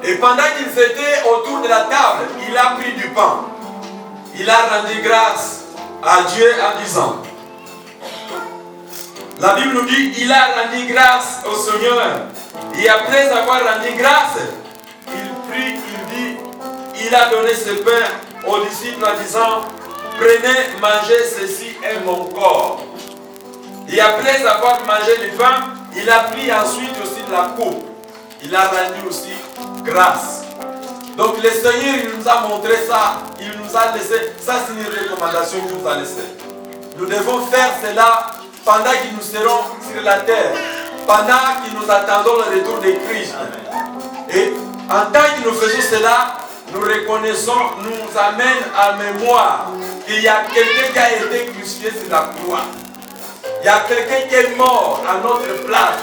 Et pendant qu'ils étaient autour de la table, il a pris du pain. Il a rendu grâce à Dieu en disant, la Bible nous dit, il a rendu grâce au Seigneur. Et après avoir rendu grâce, il prie, il dit, il a donné ce pain aux disciples en disant, prenez, mangez, ceci est mon corps. Et après avoir mangé du pain, il a pris ensuite aussi de la coupe. Il a rendu aussi grâce. Donc le Seigneur, il nous a montré ça, il nous a laissé, ça c'est une recommandation qu'il nous a laissée. Nous devons faire cela pendant que nous serons sur la terre, pendant que nous attendons le retour de Christ. Et en tant que nous faisons cela, nous reconnaissons, nous amène à mémoire qu'il y a quelqu'un qui a été crucifié sur la croix. Il y a quelqu'un qui est mort à notre place.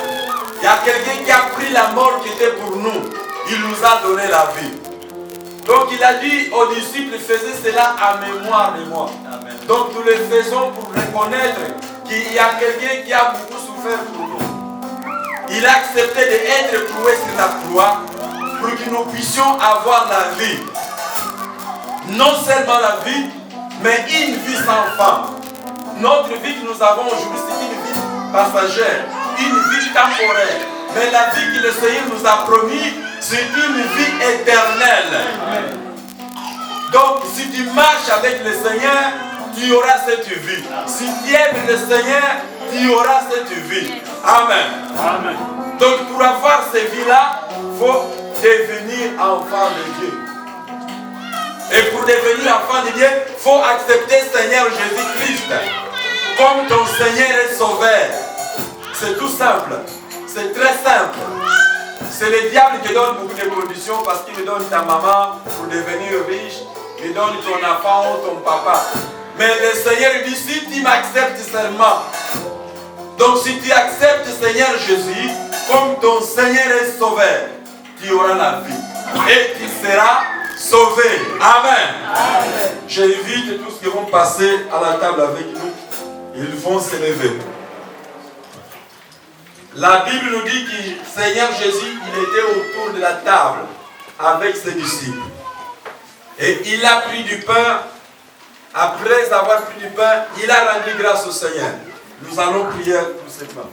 Il y a quelqu'un qui a pris la mort qui était pour nous. Il nous a donné la vie. Donc il a dit aux disciples, faisez cela à mémoire de moi. Amen. Donc nous le faisons pour reconnaître qu'il y a quelqu'un qui a beaucoup souffert pour nous. Il a accepté d'être cloué sur la croix pour que nous puissions avoir la vie. Non seulement la vie, mais une vie sans fin. Notre vie que nous avons aujourd'hui, c'est une vie passagère, une vie temporaire. Mais la vie que le Seigneur nous a promis, c'est une vie éternelle. Amen. Donc, si tu marches avec le Seigneur, tu auras cette vie. Si tu aimes le Seigneur, tu auras cette vie. Amen. Amen. Donc, pour avoir cette vie-là, il faut devenir enfant de Dieu. Et pour devenir enfant de Dieu, il faut accepter le Seigneur Jésus-Christ comme ton Seigneur et Sauveur. C'est tout simple. C'est très simple. C'est le diable qui donne beaucoup de conditions parce qu'il donne ta maman pour devenir riche, il donne ton enfant ou ton papa. Mais le Seigneur dit, si tu m'acceptes seulement, donc si tu acceptes le Seigneur Jésus comme ton Seigneur et Sauveur, tu auras la vie. Et tu seras sauvé. Amen. Amen. J'invite tous ceux qui vont passer à la table avec nous. Ils vont se lever. La Bible nous dit que le Seigneur Jésus, il était autour de la table avec ses disciples. Et il a pris du pain. Après avoir pris du pain, il a rendu grâce au Seigneur. Nous allons prier pour ce pain.